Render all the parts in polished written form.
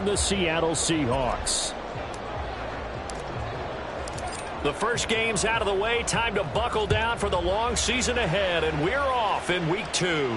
on the Seattle Seahawks. The first game's out of the way. Time to buckle down for the long season ahead, and we're off in week 2.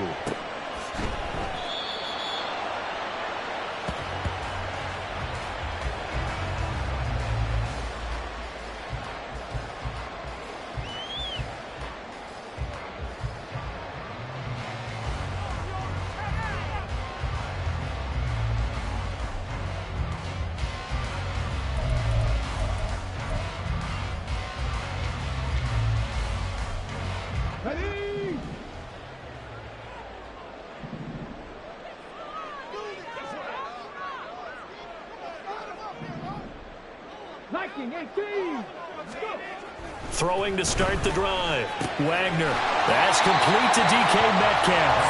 Throwing to start the drive. Wagner. That's complete to DK Metcalf.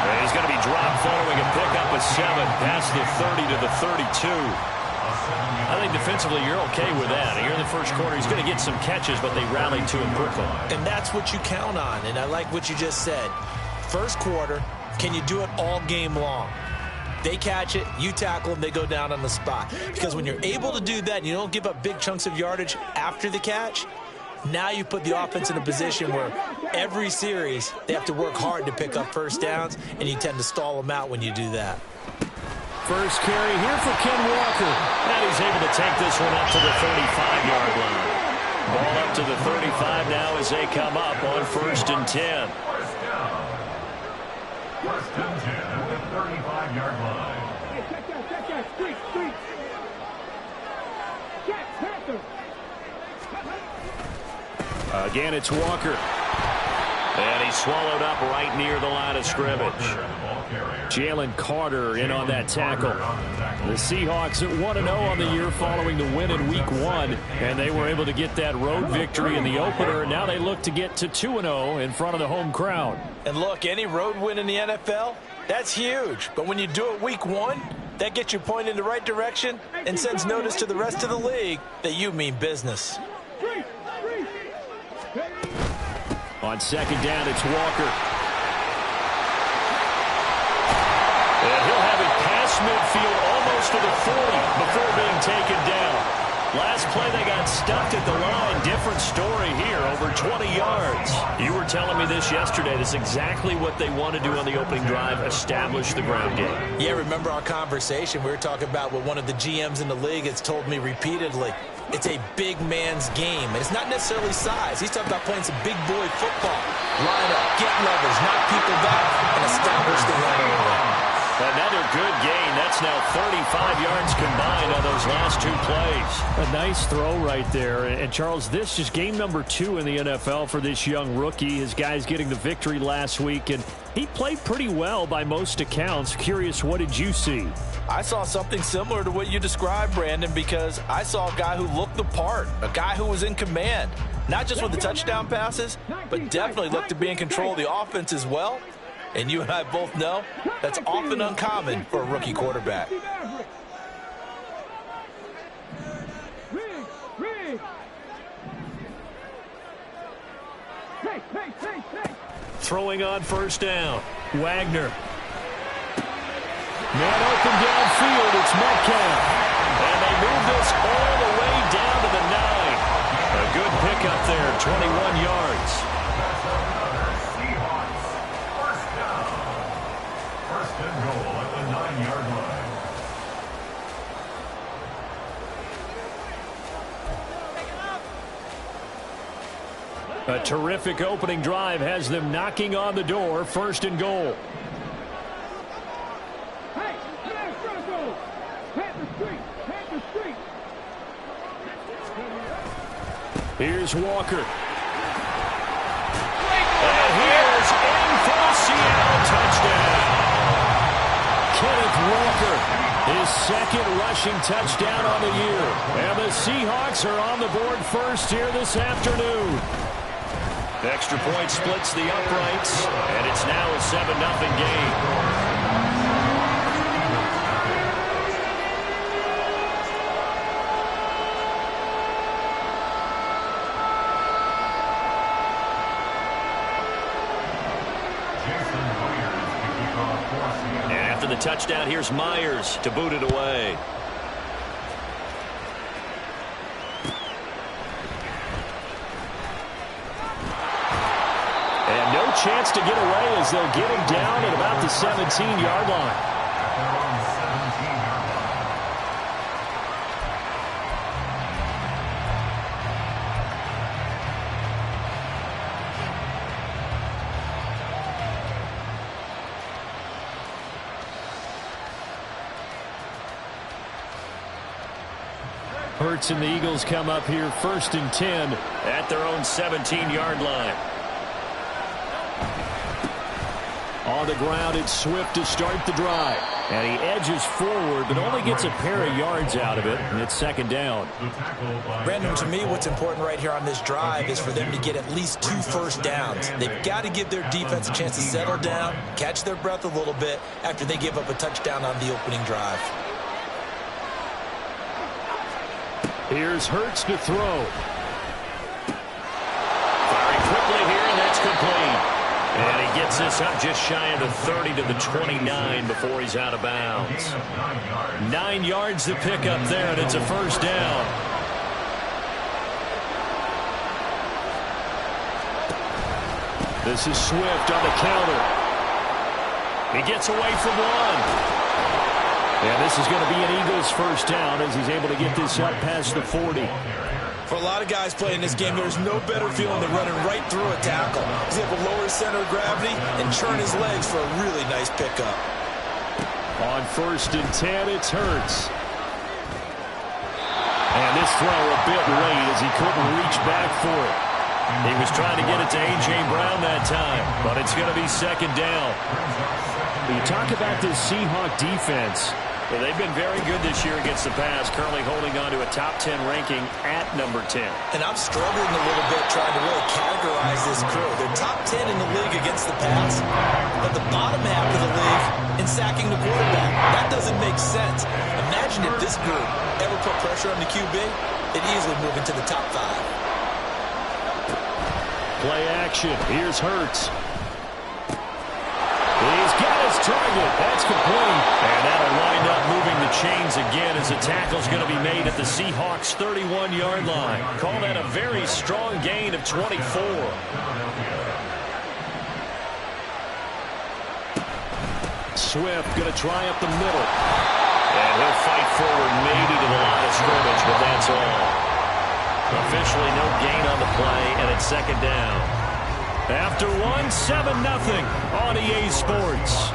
And he's going to be dropped following a pickup of 7 past the 30 to the 32. I think defensively you're okay with that. Here in the first quarter, he's going to get some catches, but they rallied to him quickly. And that's what you count on, and I like what you just said. First quarter, can you do it all game long? They catch it, you tackle them, they go down on the spot. Because when you're able to do that and you don't give up big chunks of yardage after the catch, now you put the offense in a position where every series they have to work hard to pick up first downs, and you tend to stall them out when you do that. First carry here for Ken Walker. And he's able to take this one up to the 35-yard line. Ball up to the 35 now as they come up on 1st and 10. First and 10 at the 35-yard line. Hey, check that, street. Check, Panther. Again, it's Walker. And he's swallowed up right near the line of scrimmage. Jalen Carter in on that tackle. The Seahawks at 1-0 on the year following the win in Week 1. And they were able to get that road victory in the opener. And now they look to get to 2-0 in front of the home crowd. And look, any road win in the NFL, that's huge. But when you do it Week 1, that gets you pointed in the right direction and sends notice to the rest of the league that you mean business. On 2nd down, it's Walker. And he'll have it past midfield almost to the 40 before being taken down. Last play, they got stuffed at the line. Different story here, over 20 yards. You were telling me this yesterday. This is exactly what they want to do on the opening drive, establish the ground game. Yeah, remember our conversation? We were talking about what one of the GMs in the league has told me repeatedly. It's a big man's game, and it's not necessarily size. He's talking about playing some big boy football. Line up, get leverage, knock people back, and establish the run early. Another good gain. That's now 35 yards combined on those last 2 plays. A nice throw right there. And, Charles, this is game number 2 in the NFL for this young rookie. His guys getting the victory last week, and he played pretty well by most accounts. Curious, what did you see? I saw something similar to what you described, Brandon, because I saw a guy who looked the part, a guy who was in command, not just with the touchdown passes, but definitely looked to be in control of the offense as well. And you and I both know that's often uncommon for a rookie quarterback. Throwing on 1st down. Wagner. Man open downfield. It's Metcalf. And they move this all the way down to the 9. A good pickup there, 21 yards. A terrific opening drive has them knocking on the door. 1st and goal. Hey, Panther Street. Here's Walker. And here's in for a Seattle touchdown. Kenneth Walker, his 2nd rushing touchdown on the year. And the Seahawks are on the board first here this afternoon. Extra point splits the uprights, and it's now a 7-0 game. And after the touchdown, here's Myers to boot it away. chance to get away as they'll get him down at about the 17-yard line. Hurts and the Eagles come up here 1st and 10 at their own 17-yard line. On the ground, it's Swift to start the drive. And he edges forward, but only gets a pair of yards out of it, and it's 2nd down. Brandon, to me, what's important right here on this drive is for them to get at least 2 first downs. They've got to give their defense a chance to settle down, catch their breath a little bit after they give up a touchdown on the opening drive. Here's Hurts to throw. Firing quickly here, and that's complete. And he gets this up just shy of the 30 to the 29 before he's out of bounds. 9 yards to pick up there, and it's a 1st down. This is Swift on the counter. He gets away from one. And this is going to be an Eagles 1st down as he's able to get this up past the 40. For a lot of guys playing this game, there's no better feeling than running right through a tackle. He's able to lower his center of gravity and churn his legs for a really nice pickup. On 1st and 10, it's Hurts. And this throw a bit late as he couldn't reach back for it. He was trying to get it to A.J. Brown that time, but it's going to be 2nd down. You talk about this Seahawk defense. Well, they've been very good this year against the pass, currently holding on to a top 10 ranking at number 10. And I'm struggling a little bit trying to really categorize this crew. They're top 10 in the league against the pass, but the bottom half of the league in sacking the quarterback. That doesn't make sense. Imagine if this group ever put pressure on the QB, it'd easily move into the top 5. Play action. Here's Hurts. He's got his target. That's complete. And that'll wind up moving the chains again as the tackle's going to be made at the Seahawks' 31-yard line. Call that a very strong gain of 24. Swift going to try up the middle. And he'll fight forward maybe to the line of scrimmage, but that's all. Officially no gain on the play, and it's 2nd down. After 1, 7-0 on EA Sports.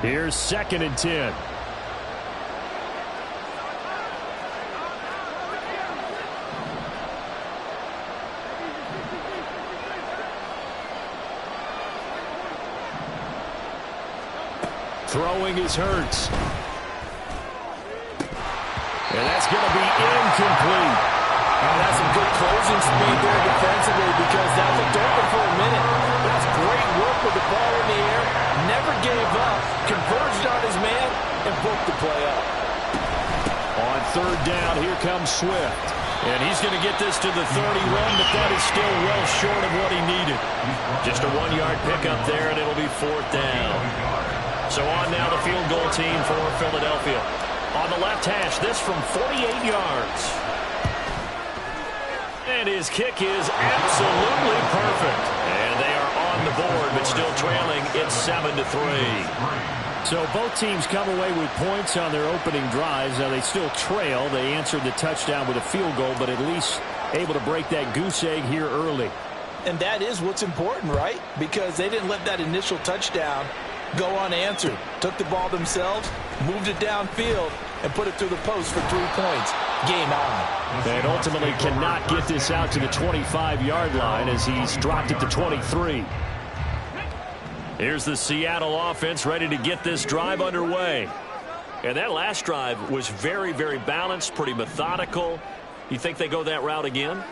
Here's 2nd and 10. Throwing is Hurts. And that's going to be incomplete. That's some good closing speed there defensively because that looked open for a minute. That's great work with the ball in the air. Never gave up. Converged on his man and broke the play up. On 3rd down, here comes Swift. And he's going to get this to the 31, but that is still well short of what he needed. Just a 1-yard pickup there, and it'll be 4th down. So on now the field goal team for Philadelphia. On the left hash, this from 48 yards. And his kick is absolutely perfect. And they are on the board, but still trailing. It's 7-3. So both teams come away with points on their opening drives. Now they still trail. They answered the touchdown with a field goal, but at least able to break that goose egg here early. And that is what's important, right? Because they didn't let that initial touchdown go unanswered. Took the ball themselves, moved it downfield, and put it through the post for 3 points. Game on. And ultimately cannot get this out to the 25-yard line as he's dropped it to 23. Here's the Seattle offense ready to get this drive underway. And that last drive was very, very balanced, pretty methodical. You think they go that route again?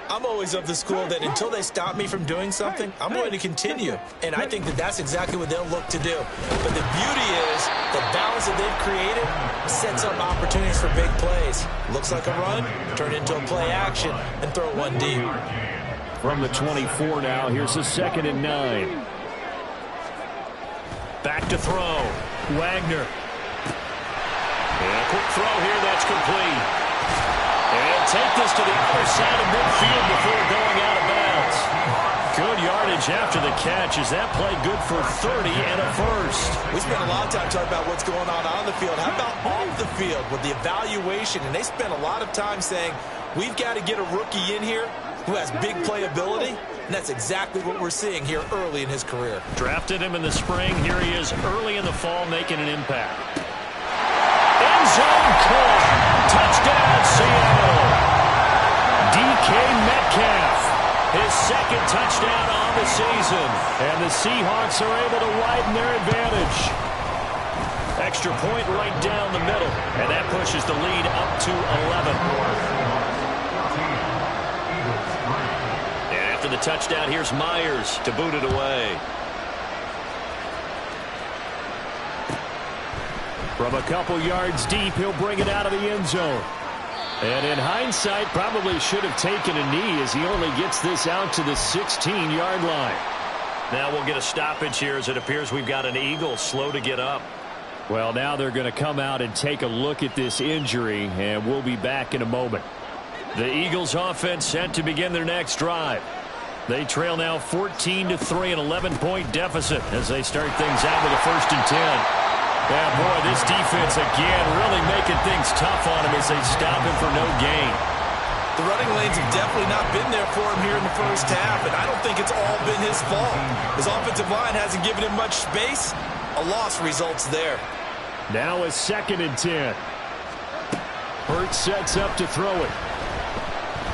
I'm always of the school that until they stop me from doing something, I'm going to continue. And I think that that's exactly what they'll look to do. But the beauty is the balance that they've created sets up opportunities for big plays. Looks like a run, turn into a play action, and throw one deep. From the 24 now, here's the 2nd and 9. Back to throw. Wagner. Quick throw here, that's complete. And take this to the other side of midfield before going out of bounds. Good yardage after the catch. Is that play good for 30 and a first? We spent a lot of time talking about what's going on the field. How about off the field with the evaluation? And they spent a lot of time saying, we've got to get a rookie in here who has big playability. And that's exactly what we're seeing here early in his career. Drafted him in the spring. Here he is early in the fall making an impact. End zone caught. Touchdown, Seattle. DK Metcalf. His second touchdown on the season. And the Seahawks are able to widen their advantage. Extra point right down the middle. And that pushes the lead up to 11. And after the touchdown, here's Myers to boot it away. From a couple yards deep, he'll bring it out of the end zone. And in hindsight, probably should have taken a knee as he only gets this out to the 16-yard line. Now we'll get a stoppage here as it appears we've got an Eagle slow to get up. Well, now they're going to come out and take a look at this injury, and we'll be back in a moment. The Eagles offense set to begin their next drive. They trail now 14-3, an 11-point deficit as they start things out with a 1st and 10. Yeah, boy, this defense again really making things tough on him as they stop him for no gain. The running lanes have definitely not been there for him here in the first half, and I don't think it's all been his fault. His offensive line hasn't given him much space. A loss results there. Now a 2nd and 10. Hurts sets up to throw it.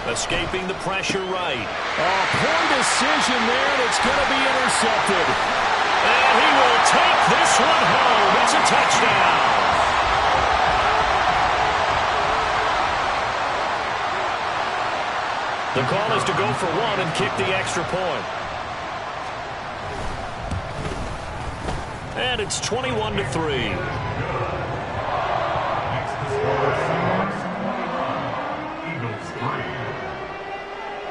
Escaping the pressure right. Oh, poor decision there, and it's going to be intercepted. And he will take this one home. It's a touchdown. The call is to go for one and kick the extra point. And it's 21-3.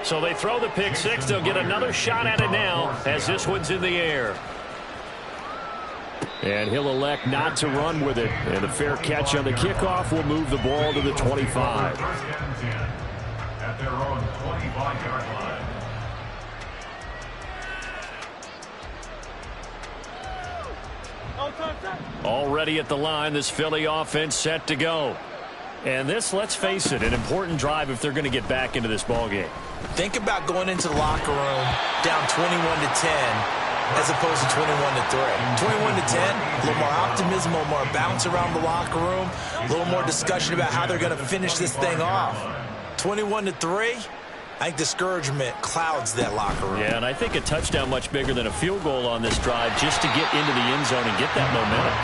So they throw the pick six. They'll get another shot at it now as this one's in the air. And he'll elect not to run with it. And a fair catch on the kickoff will move the ball to the 25. At their own 25-yard line. Already at the line, this Philly offense set to go. And this, let's face it, an important drive if they're going to get back into this ballgame. Think about going into the locker room down 21-10 as opposed to 21-3. 21-10, a little more optimism, a little more bounce around the locker room, a little more discussion about how they're going to finish this thing off. 21-3, I think discouragement clouds that locker room. Yeah, and I think a touchdown much bigger than a field goal on this drive just to get into the end zone and get that momentum.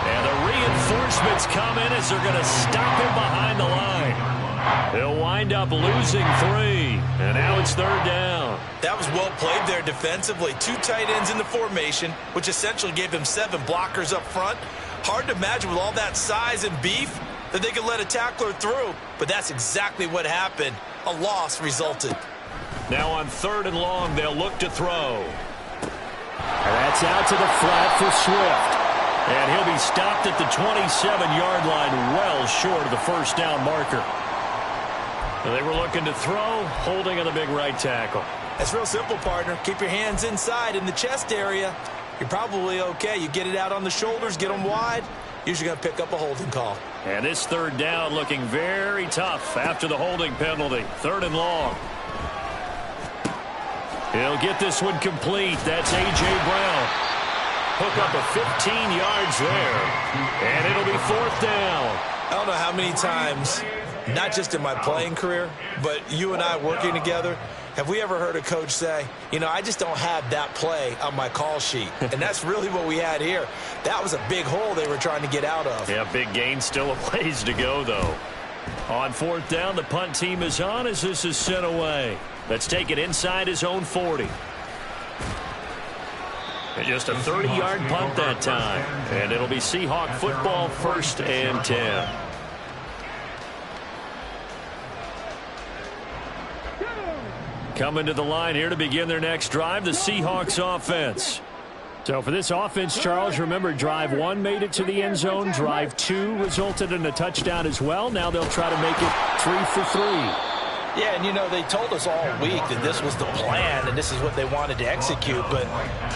And the reinforcements come in as they're going to stop him behind the line. He'll wind up losing 3, and now it's 3rd down. That was well played there defensively. 2 tight ends in the formation, which essentially gave him 7 blockers up front. Hard to imagine with all that size and beef that they could let a tackler through, but that's exactly what happened. A loss resulted. Now on 3rd and long, they'll look to throw. And that's out to the flat for Swift. And he'll be stopped at the 27-yard line, well short of the 1st down marker. They were looking to throw, holding on the big right tackle. That's real simple, partner. Keep your hands inside in the chest area. You're probably okay. You get it out on the shoulders, get them wide. Usually going to pick up a holding call. And this 3rd down looking very tough after the holding penalty. 3rd and long. He'll get this one complete. That's A.J. Brown. Hook up a 15 yards there. And it'll be 4th down. I don't know how many times, not just in my playing career, but you and I working together, have we ever heard a coach say, you know, I just don't have that play on my call sheet. And that's really what we had here. That was a big hole they were trying to get out of. Yeah, big gain, still a ways to go, though. On 4th down, the punt team is on as this is sent away. Let's take it inside his own 40. And just a 30-yard punt that time. And it'll be Seahawk football, 1st and 10. Coming to the line here to begin their next drive, the Seahawks offense. So for this offense, Charles, remember drive 1 made it to the end zone. Drive 2 resulted in a touchdown as well. Now they'll try to make it 3 for 3. Yeah, and you know, they told us all week that this was the plan and this is what they wanted to execute, but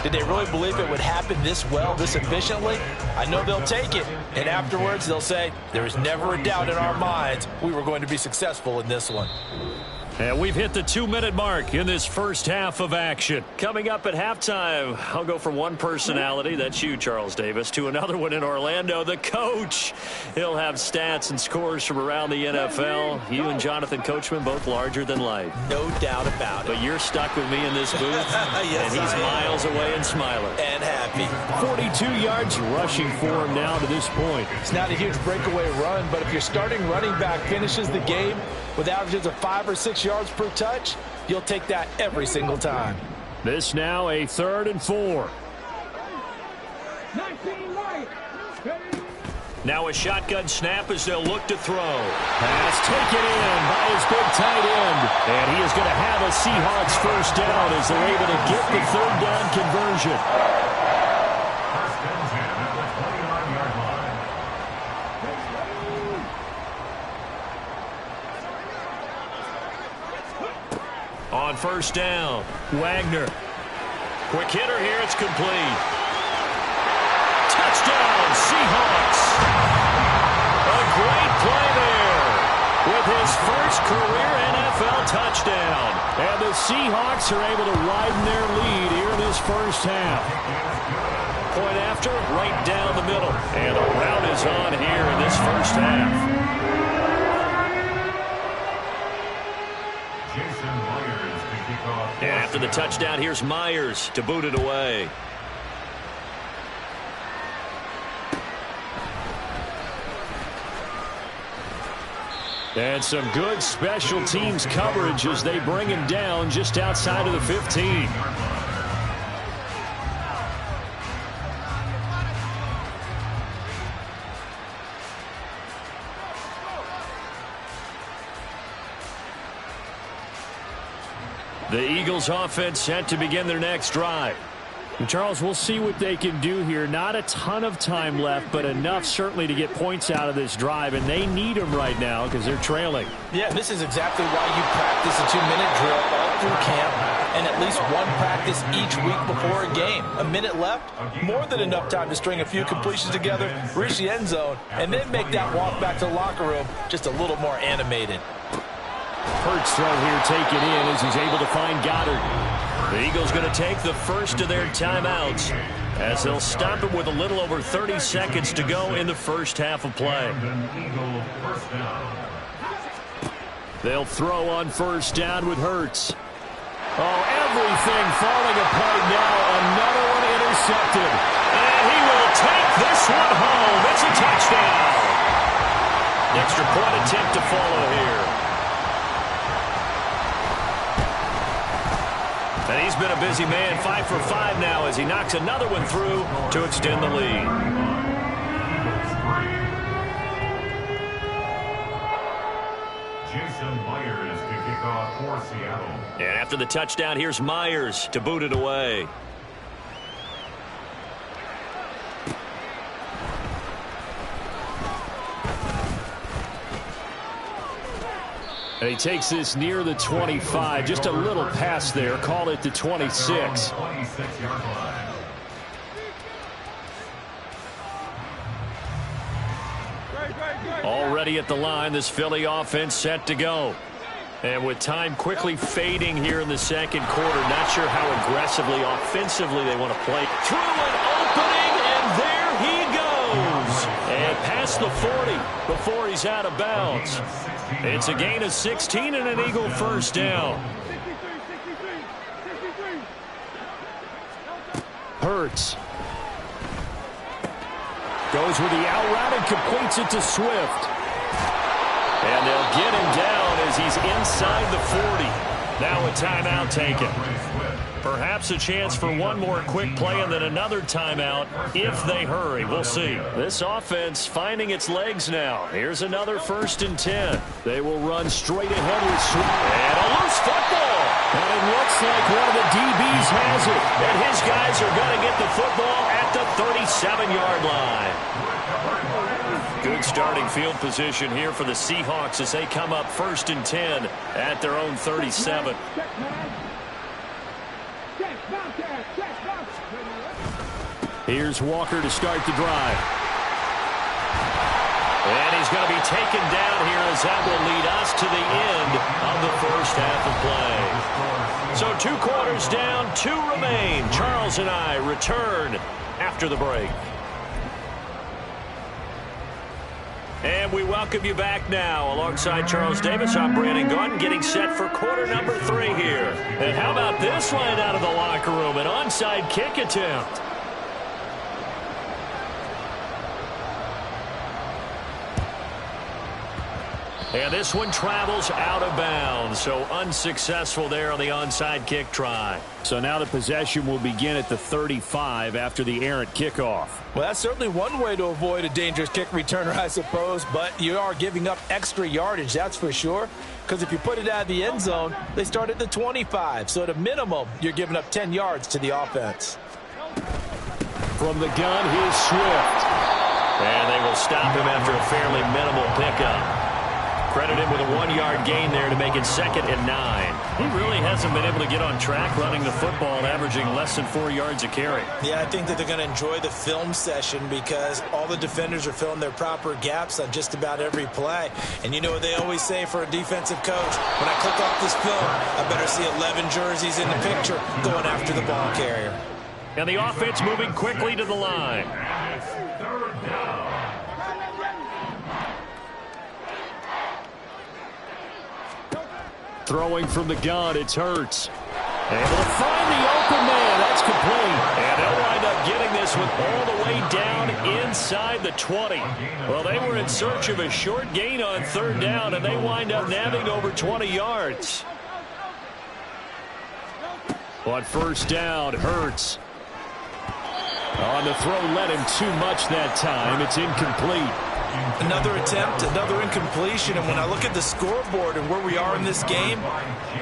did they really believe it would happen this well, this efficiently? I know they'll take it, and afterwards they'll say, there was never a doubt in our minds we were going to be successful in this one. And we've hit the 2-minute mark in this first half of action. Coming up at halftime, I'll go from one personality, that's you, Charles Davis, to another one in Orlando, the coach. He'll have stats and scores from around the NFL. You and Jonathan Coachman, both larger than life. No doubt about it. But you're stuck with me in this booth, yes, and he's miles away and smiling. And happy. 42 yards rushing for him now to this point. It's not a huge breakaway run, but if your starting running back finishes the game with averages of 5 or 6 yards per touch, you'll take that every single time. This now a 3rd and 4. 19 right. Now a shotgun snap as they'll look to throw. Pass taken in by his big tight end. And he is going to have a Seahawks first down as they're able to get the 3rd down conversion. First and 10 at the 29-yard line. On first down, Wagner. Quick hitter here, it's complete. Touchdown, Seahawks. A great play there with his first career NFL touchdown. And the Seahawks are able to widen their lead here in this first half. Point after, right down the middle. And a rout is on here in this first half. And after the touchdown, here's Myers to boot it away. And some good special teams coverage as they bring him down just outside of the 15. The Eagles offense set to begin their next drive. And Charles, we'll see what they can do here. Not a ton of time left, but enough certainly to get points out of this drive, and they need them right now because they're trailing. Yeah, this is exactly why you practice a 2-minute drill all through camp and at least one practice each week before a game. A minute left, more than enough time to string a few completions together, reach the end zone, and then make that walk back to the locker room just a little more animated. Hurts throw here taken in as he's able to find Goddard. The Eagles going to take the first of their timeouts as they'll stop it with a little over 30 seconds to go in the first half of play. They'll throw on first down with Hurts. Oh, everything falling apart now. Another one intercepted. And he will take this one home. It's a touchdown. Extra point attempt to follow here. And he's been a busy man, 5 for 5 now as he knocks another one through to extend the lead. Jason Myers to kick off for Seattle. And after the touchdown, here's Myers to boot it away. And he takes this near the 25. Just a little pass there. Call it the 26. 26-yard line. Already at the line, this Philly offense set to go. And with time quickly fading here in the second quarter, not sure how aggressively, offensively they want to play. Through an opening, and there he goes. And past the 40 before he's out of bounds. It's a gain of 16 and an Eagle first down. Hurts. Goes with the out route and completes it to Swift. And they'll get him down as he's inside the 40. Now a timeout taken. Perhaps a chance for one more quick play and then another timeout if they hurry. We'll see. This offense finding its legs now. Here's another 1st and 10. They will run straight ahead with Swift. And a loose football. And it looks like one of the DBs has it. And his guys are going to get the football at the 37-yard line. Good starting field position here for the Seahawks as they come up 1st and 10 at their own 37. Here's Walker to start the drive. And he's going to be taken down here as that will lead us to the end of the first half of play. So 2 quarters down, 2 remain. Charles and I return after the break. And we welcome you back now. Alongside Charles Davis, I'm Brandon Gaudin, getting set for quarter number 3 here. And how about this line out of the locker room? An onside kick attempt. And this one travels out of bounds, so unsuccessful there on the onside kick try. So now the possession will begin at the 35 after the errant kickoff. Well, that's certainly one way to avoid a dangerous kick returner, I suppose, but you are giving up extra yardage, that's for sure, because if you put it out of the end zone, they start at the 25, so at a minimum, you're giving up 10 yards to the offense. From the gun, here's Swift. And they will stop him after a fairly minimal pickup. Credit him with a 1-yard gain there to make it 2nd and 9. He really hasn't been able to get on track running the football, averaging less than 4 yards a carry. Yeah, I think that they're going to enjoy the film session because all the defenders are filling their proper gaps on just about every play. And you know what they always say for a defensive coach? When I click off this film, I better see 11 jerseys in the picture going after the ball carrier. And the offense moving quickly to the line. Throwing from the gun, it's Hurts. Able to find the open man. That's complete. And they'll wind up getting this one all the way down inside the 20. Well, they were in search of a short gain on 3rd down, and they wind up nabbing over 20 yards. On 1st down, Hurts. On the throw, led him too much that time. It's incomplete. Another attempt, another incompletion, and when I look at the scoreboard and where we are in this game,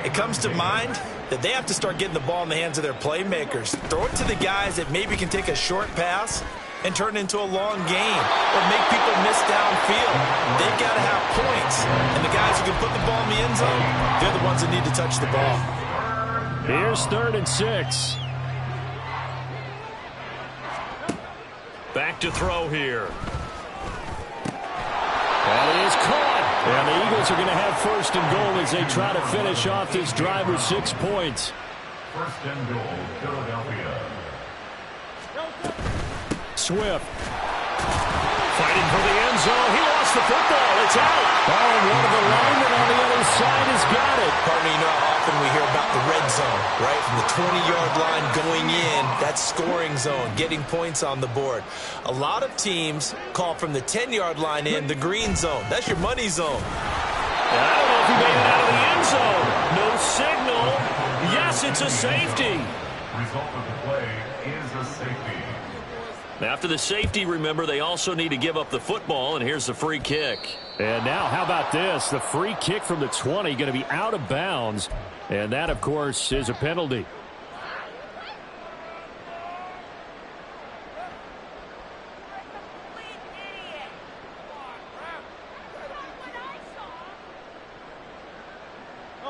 it comes to mind that they have to start getting the ball in the hands of their playmakers. Throw it to the guys that maybe can take a short pass and turn it into a long gain or make people miss downfield. They've got to have points, and the guys who can put the ball in the end zone, they're the ones that need to touch the ball. Here's 3rd and 6. Back to throw here. And it is caught. And the Eagles are going to have 1st and goal as they try to finish off this drive with 6 points. 1st and goal, Philadelphia. Swift. Fighting for the end zone. He lost the football. It's out. Oh, and one of the linemen on the other side has got it. Pardon me, you know how often we hear about the red zone, right? From the 20-yard line going in, that's scoring zone, getting points on the board. A lot of teams call from the 10-yard line in the green zone. That's your money zone. And I don't know if he made it out of the end zone. No signal. Yes, it's a safety. Result of the play is a safety. After the safety, remember, they also need to give up the football, and here's the free kick. And now, how about this? The free kick from the 20 going to be out of bounds, and that, of course, is a penalty.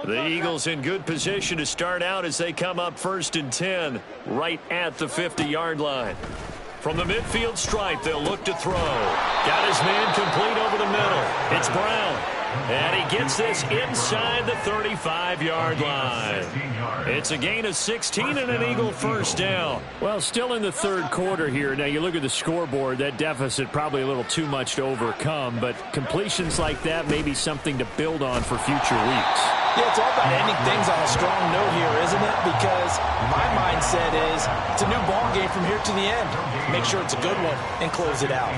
The Eagles in good position to start out as they come up 1st and 10, right at the 50-yard line. From the midfield stripe, they'll look to throw. Got his man complete over the middle. It's Brown. And he gets this inside the 35-yard line. It's a gain of 16 and an Eagle 1st down. Well, still in the 3rd quarter here. Now, you look at the scoreboard, that deficit probably a little too much to overcome, but completions like that may be something to build on for future weeks. Yeah, it's all about ending things on a strong note here, isn't it? Because my mindset is it's a new ball game from here to the end. Make sure it's a good one and close it out.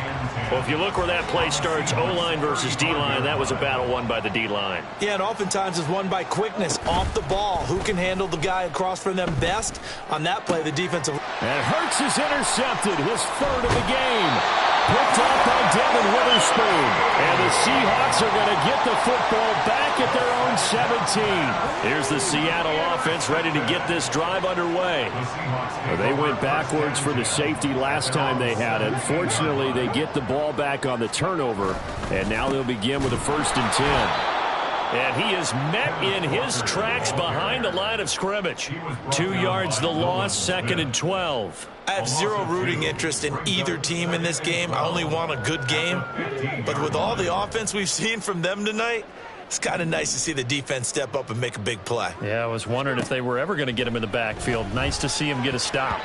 Well, if you look where that play starts, O-line versus D-line, that was a battle won by the D-line. Yeah, and oftentimes it's won by quickness off the ball. Who can handle the guy across from them best? On that play, the defensive. And Hurts is intercepted, his 3rd of the game. Picked up by Devin Witherspoon. And the Seahawks are going to get the football back at their own 17. Here's the Seattle offense ready to get this drive underway. Well, they went backwards for the safety last time they had it. Fortunately, they get the ball back on the turnover. And now they'll begin with a 1st and 10. And he is met in his tracks behind the line of scrimmage. 2 yards the loss, 2nd and 12. I have zero rooting interest in either team in this game. I only want a good game. But with all the offense we've seen from them tonight, it's kind of nice to see the defense step up and make a big play. Yeah, I was wondering if they were ever going to get him in the backfield. Nice to see him get a stop.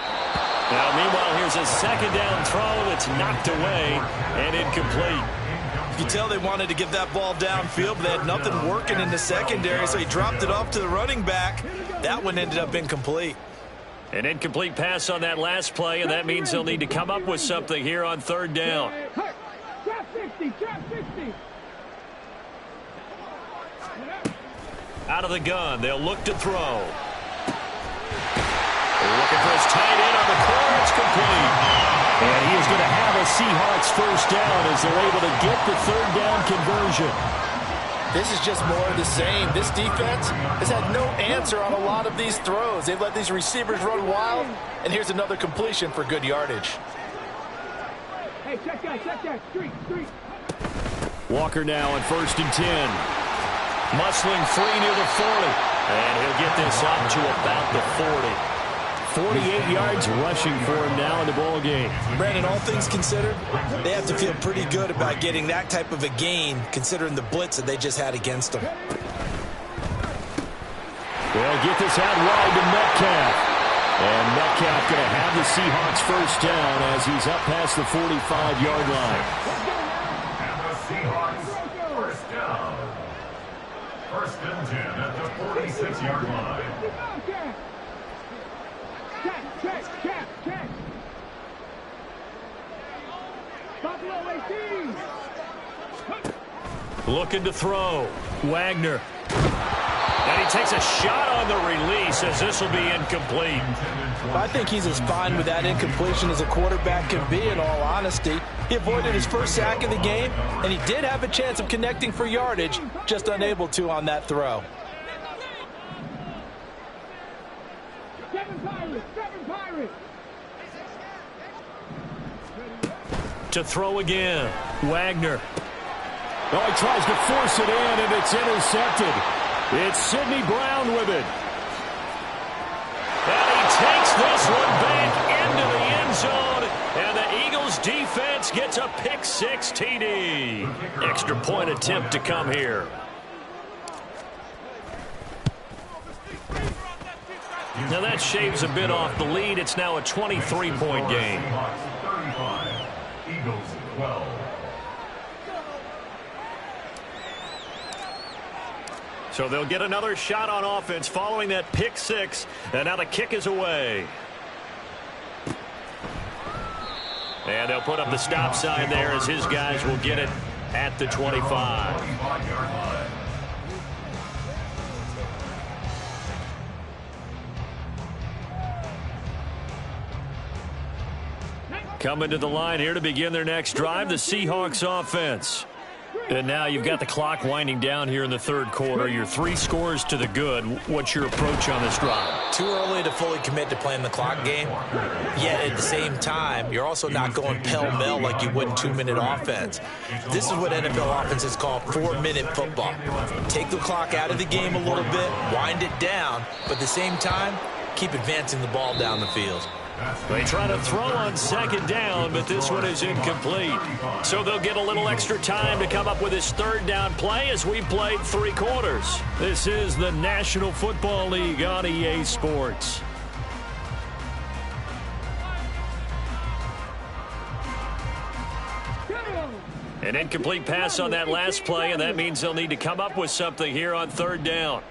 Now, meanwhile, here's a 2nd down throw. It's knocked away and incomplete. You can tell they wanted to get that ball downfield, but they had nothing working in the secondary, so he dropped it off to the running back. That one ended up incomplete. An incomplete pass on that last play, and that means they'll need to come up with something here on 3rd down. Trap 60, trap 60. Out of the gun, they'll look to throw. Looking for his tight end on the corner, it's complete. And he is going to have a Seahawks 1st down as they're able to get the 3rd down conversion. This is just more of the same. This defense has had no answer on a lot of these throws. They've let these receivers run wild, and here's another completion for good yardage. Hey, check that. Street. Walker now on 1st and 10. Muscling free near the 40. And he'll get this up to about the 40. 48 yards rushing for him now in the ball game. Brandon, all things considered, they have to feel pretty good about getting that type of a gain, considering the blitz that they just had against them. They'll get this out wide to Metcalf. And Metcalf going to have the Seahawks 1st down as he's up past the 45-yard line. And the Seahawks 1st down. 1st and 10 at the 46-yard line. Check. Buffalo 18. Looking to throw. Wagner. And he takes a shot on the release as this will be incomplete. I think he's as fine with that incompletion as a quarterback can be, in all honesty. He avoided his 1st sack of the game, and he did have a chance of connecting for yardage, just unable to on that throw. 7 Pirates. To throw again. Wagner. Oh, he tries to force it in, and it's intercepted. It's Sidney Brown with it. And he takes this one back into the end zone. And the Eagles defense gets a pick-6 TD. Extra point attempt to come here. Now that shaves a bit off the lead. It's now a 23-point game. 35, Eagles 12. So they'll get another shot on offense following that pick-6. And now the kick is away. And they'll put up the stop sign there as his guys will get it at the 25. Coming to the line here to begin their next drive, the Seahawks offense. And now you've got the clock winding down here in the 3rd quarter. You're 3 scores to the good. What's your approach on this drive? Too early to fully commit to playing the clock game. Yet at the same time, you're also not going pell-mell like you would in 2-minute offense. This is what NFL offenses call 4-minute football. Take the clock out of the game a little bit, wind it down, but at the same time, keep advancing the ball down the field. They try to throw on 2nd down, but this one is incomplete. So they'll get a little extra time to come up with his 3rd down play as we played 3 quarters. This is the National Football League on EA Sports. An incomplete pass on that last play, and that means they'll need to come up with something here on 3rd down.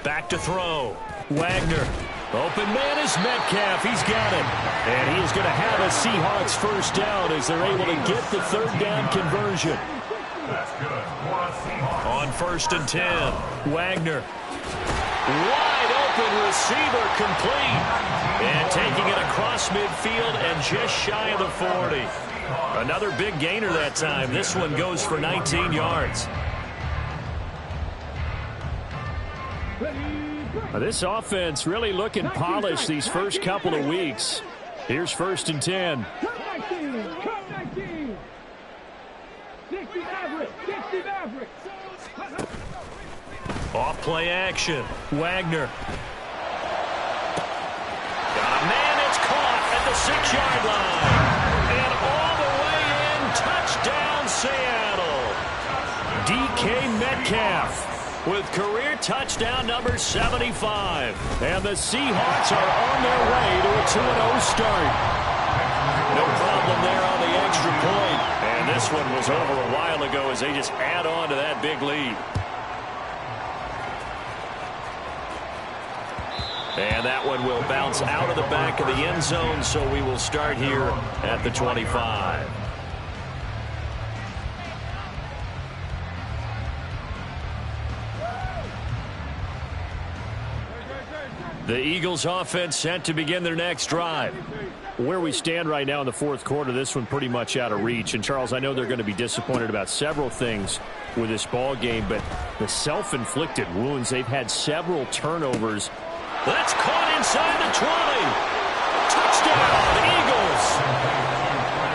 Back to throw. Wagner. Open man is Metcalf. He's got it. And he is going to have a Seahawks 1st down as they're able to get the 3rd down conversion. That's good. On 1st and 10. Wagner. Wide open receiver complete. And taking it across midfield and just shy of the 40. Another big gainer that time. This one goes for 19 yards. This offense really looking polished these first couple of weeks. Here's 1st and 10. Come 19. 60 Maverick. 60 Maverick. Off play action. Wagner. Got a man, it's caught at the 6-yard line. And all the way in, touchdown Seattle. DK Metcalf with career touchdown number 75. And the Seahawks are on their way to a 2-0 start. No problem there on the extra point. And this one was over a while ago as they just add on to that big lead. And that one will bounce out of the back of the end zone, so we will start here at the 25. The Eagles offense set to begin their next drive. Where we stand right now in the 4th quarter, this one pretty much out of reach. And, Charles, I know they're going to be disappointed about several things with this ball game, but the self-inflicted wounds, they've had several turnovers. That's caught inside the 20. Touchdown, Eagles.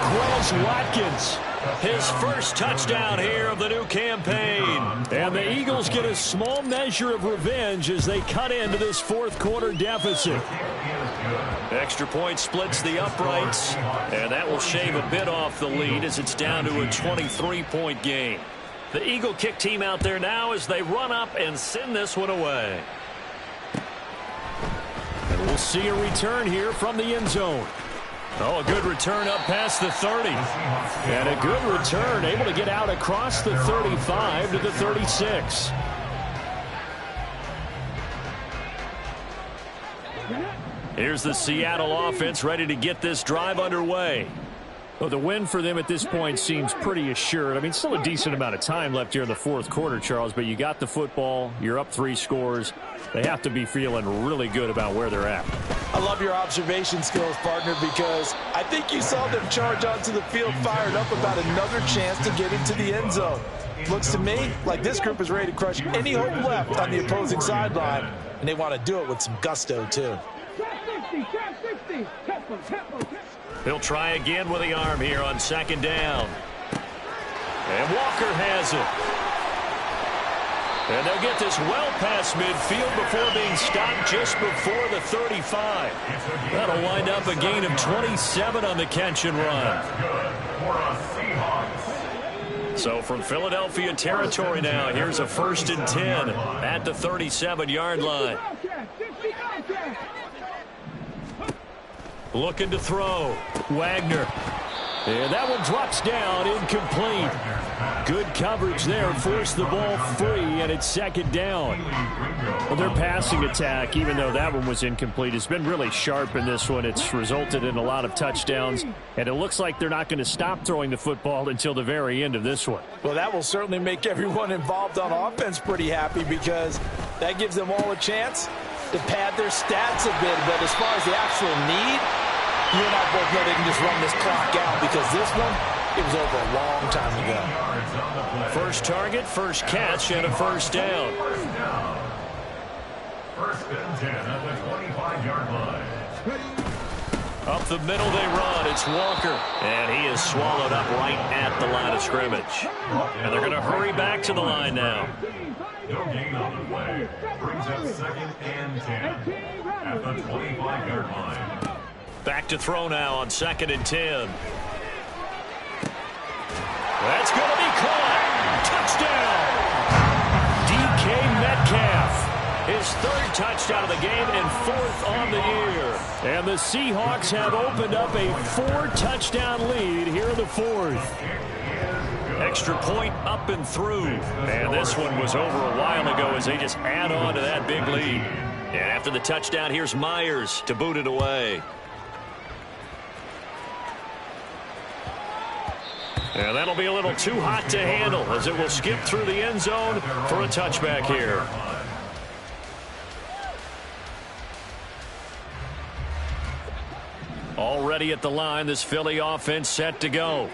Quez Watkins, his first touchdown here of the new campaign. And the Eagles get a small measure of revenge as they cut into this 4th quarter deficit. Extra point splits the uprights, and that will shave a bit off the lead as it's down to a 23-point game. The Eagle kick team out there now as they run up and send this one away. And we'll see a return here from the end zone. Oh, a good return up past the 30. And a good return, able to get out across the 35 to the 36. Here's the Seattle offense ready to get this drive underway. Well, the win for them at this point seems pretty assured. I mean, still a decent amount of time left here in the 4th quarter, Charles, but you got the football, you're up 3 scores. They have to be feeling really good about where they're at. I love your observation skills, partner, because I think you saw them charge onto the field fired up about another chance to get into the end zone. Looks to me like this group is ready to crush any hope left on the opposing sideline, and they want to do it with some gusto, too. Trap 60. Tempo. He'll try again with the arm here on 2nd down. And Walker has it. And they'll get this well past midfield before being stopped just before the 35. That'll wind up a gain of 27 on the catch and run. So from Philadelphia territory now, here's a 1st and 10 at the 37-yard line. Looking to throw. Wagner. And that one drops down, incomplete. Good coverage there, forced the ball free, and it's 2nd down. Well, their passing attack, even though that one was incomplete, has been really sharp in this one. It's resulted in a lot of touchdowns, and it looks like they're not going to stop throwing the football until the very end of this one. Well, that will certainly make everyone involved on offense pretty happy because that gives them all a chance to pad their stats a bit. But as far as the actual need, you and I both know they can just run this clock out because this one, it was over a long time ago. First target, first catch, and a 1st down. 1st and 10 at the 25-yard line. Up the middle they run. It's Walker. And he is swallowed up right at the line of scrimmage. And they're going to hurry back to the line now. No gain on the play. Brings up 2nd and 10 at the 25-yard line. Back to throw now on 2nd and 10. That's going to be caught. Touchdown. DK Metcalf. His 3rd touchdown of the game and 4th on the year. And the Seahawks have opened up a 4-touchdown lead here in the 4th. Extra point up and through. And this one was over a while ago as they just add on to that big lead. And after the touchdown, here's Myers to boot it away. And that'll be a little too hot to handle as it will skip through the end zone for a touchback here. Already at the line, this Philly offense set to go.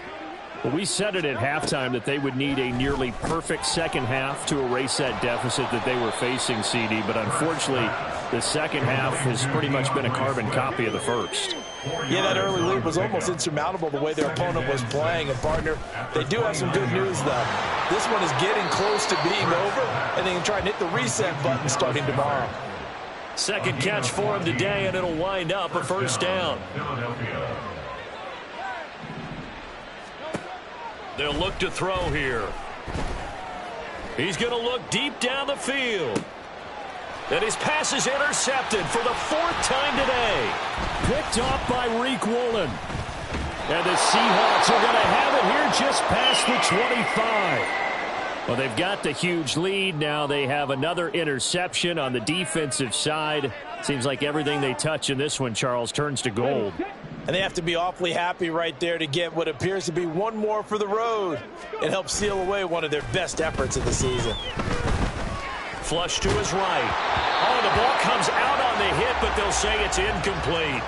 Well, we said it at halftime that they would need a nearly perfect second half to erase that deficit that they were facing, CD. But unfortunately, the second half has pretty much been a carbon copy of the first. Yeah, that early lead was almost insurmountable the way their opponent was playing. And, partner, they do have some good news, though. This one is getting close to being over, and they can try and hit the reset button starting tomorrow. Second catch for him today, and it'll wind up a first down. They'll look to throw here. He's going to look deep down the field. And his pass is intercepted for the fourth time today. Picked off by Riq Woolen. And the Seahawks are going to have it here just past the 25. Well, they've got the huge lead. Now they have another interception on the defensive side. Seems like everything they touch in this one, Charles, turns to gold. And they have to be awfully happy right there to get what appears to be one more for the road and help seal away one of their best efforts of the season. Flush to his right. Oh, the ball comes out on the hit, but they'll say it's incomplete.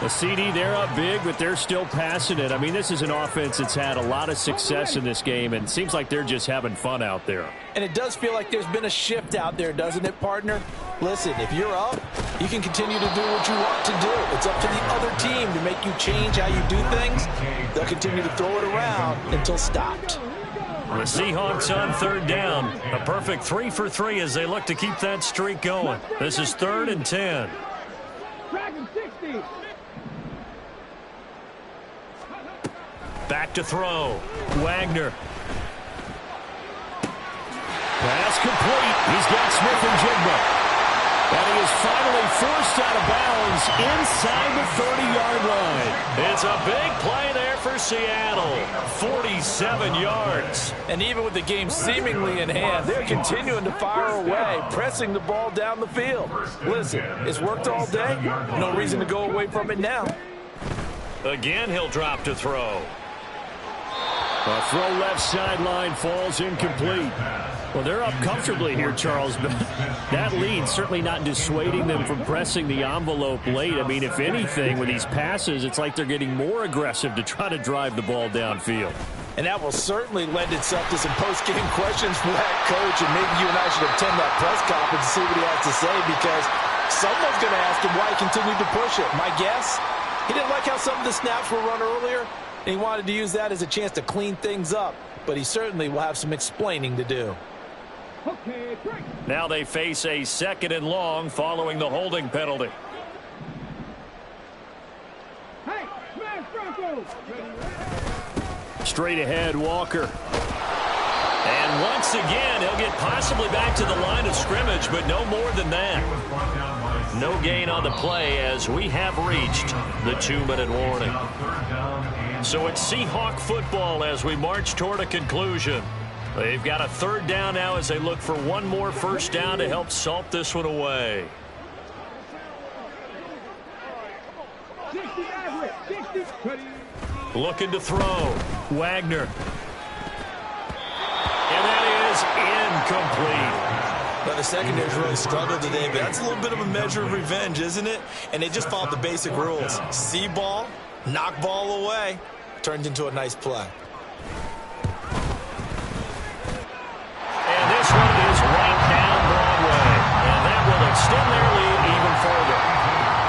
The CD, they're up big, but they're still passing it. I mean, this is an offense that's had a lot of success in this game, and it seems like they're just having fun out there. And it does feel like there's been a shift out there, doesn't it, partner? Listen, if you're up, you can continue to do what you want to do. It's up to the other team to make you change how you do things. They'll continue to throw it around until stopped. The Seahawks on third down. A perfect 3 for 3 as they look to keep that streak going. This is 3rd and 10. Dragon 60. Back to throw. Wagner. Pass complete. He's got Smith-Njigba. And he is finally forced out of bounds inside the 30-yard line. It's a big play there for Seattle. 47 yards. And even with the game seemingly in hand, they're continuing to fire away, pressing the ball down the field. Listen, it's worked all day. No reason to go away from it now. Again, he'll drop to throw. A throw left sideline falls incomplete. Well, they're up comfortably here, Charles, but that lead certainly not dissuading them from pressing the envelope late. I mean, if anything, with these passes, it's like they're getting more aggressive to try to drive the ball downfield. And that will certainly lend itself to some post-game questions for that coach, and maybe you and I should attend that press conference to see what he has to say, because someone's going to ask him why he continued to push it. My guess, he didn't like how some of the snaps were run earlier, and he wanted to use that as a chance to clean things up, but he certainly will have some explaining to do. Okay, break. Now they face a 2nd and long following the holding penalty. Hey, smash Broncos. Straight ahead, Walker. And once again, he'll get possibly back to the line of scrimmage, but no more than that. No gain on the play as we have reached the 2-minute warning. So it's Seahawk football as we march toward a conclusion. They've got a 3rd down now as they look for one more first down to help salt this one away. 60 average. 60. Looking to throw. Wagner. And that is incomplete. Well, the secondary's really struggled today, but that's a little bit of a measure of revenge, isn't it? And they just followed the basic rules. See ball, knock ball away, turned into a nice play. And this one is right down Broadway. And that will extend their lead even further.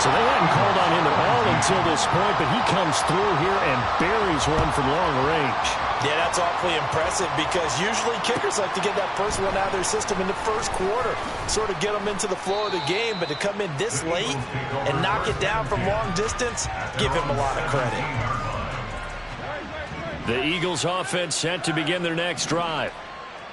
So they hadn't called on him at all until this point, but he comes through here and buries one from long range. Yeah, that's awfully impressive because usually kickers like to get that first one out of their system in the first quarter, sort of get them into the flow of the game, but to come in this late and knock it down from long distance, give him a lot of credit. The Eagles offense set to begin their next drive.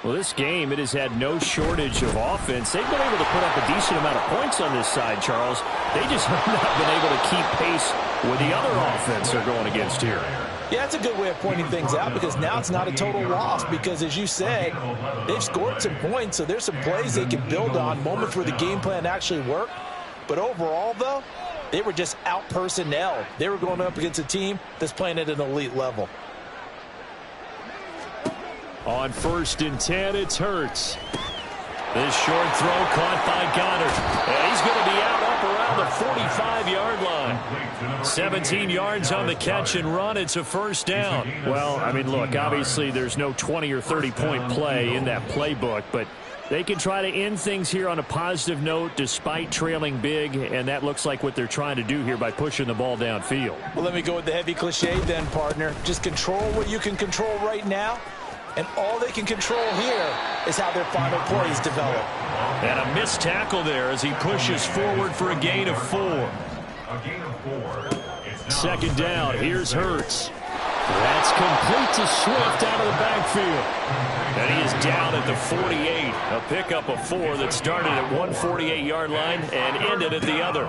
Well, this game, it has had no shortage of offense. They've been able to put up a decent amount of points on this side, Charles. They just have not been able to keep pace with the other offense they're going against here. Yeah, that's a good way of pointing things out because now it's not a total loss because, as you said, they've scored some points, so there's some plays they can build on, moments where the game plan actually worked. But overall, though, they were just out-personnel. They were going up against a team that's playing at an elite level. On 1st and 10, it's Hurts. This short throw caught by Goddard. And he's going to be out up around the 45-yard line. 17 yards on the catch and run. It's a first down. Well, I mean, look, obviously there's no 20 or 30-point play in that playbook, but they can try to end things here on a positive note despite trailing big, and that looks like what they're trying to do here by pushing the ball downfield. Well, let me go with the heavy cliche then, partner. Just control what you can control right now, and all they can control here is how their final plays develop. And a missed tackle there as he pushes forward for a gain of 4. A gain of 4. Second down. Here's Hurts. That's complete to Swift out of the backfield. And he is down at the 48. A pickup of 4 that started at 148-yard line and ended at the other.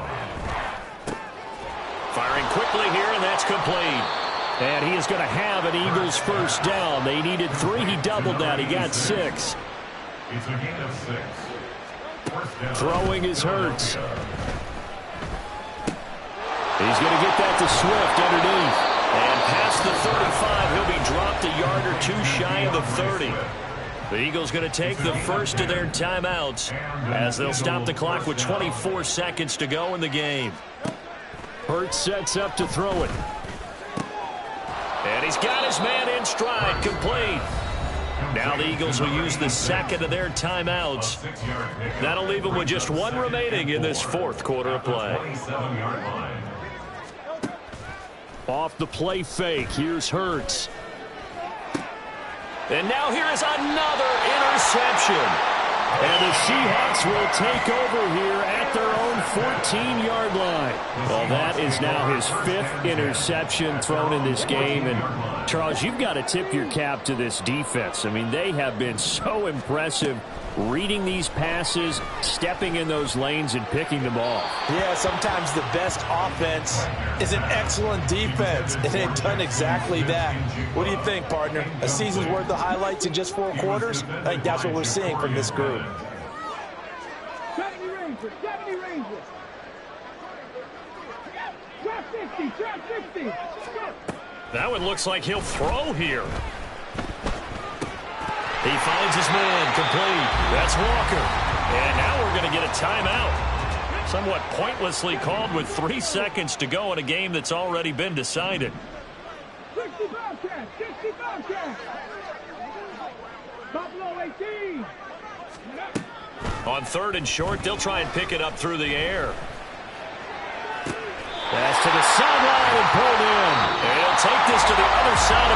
Firing quickly here, and that's complete. And he is going to have an Eagles first down. They needed 3. He doubled that. He got 6. It's a gain of 6. First down. Throwing is Hurts. He's going to get that to Swift underneath. And past the 35, he'll be dropped a yard or 2 shy of the 30. The Eagles going to take the first of their timeouts as they'll stop the clock with 24 seconds to go in the game. Hurts sets up to throw it. And he's got his man in stride, complete. Now the Eagles will use the second of their timeouts. That'll leave them with just 1 remaining in this fourth quarter of play. 27-yard line. Off the play fake, here's Hurts. And now here is another interception. And the Seahawks will take over here at their own 14-yard line. Well, that is now his 5th interception thrown in this game. And, Charles, you've got to tip your cap to this defense. I mean, they have been so impressive reading these passes, stepping in those lanes, and picking them off. Yeah, sometimes the best offense is an excellent defense, and they've done exactly that. What do you think, partner? A season's worth of highlights in just 4 quarters? I think that's what we're seeing from this group. 70 Rangers, 70 Rangers. Drop 50, drop 50. Go. That one looks like he'll throw here. He finds his man, complete. That's Walker. And now we're going to get a timeout. Somewhat pointlessly called with 3 seconds to go in a game that's already been decided. 60 Bobcats, 60 Bobcats. Buffalo 18. On 3rd and short, they'll try and pick it up through the air. Pass to the sideline and pulled in. And he'll take this to the other side of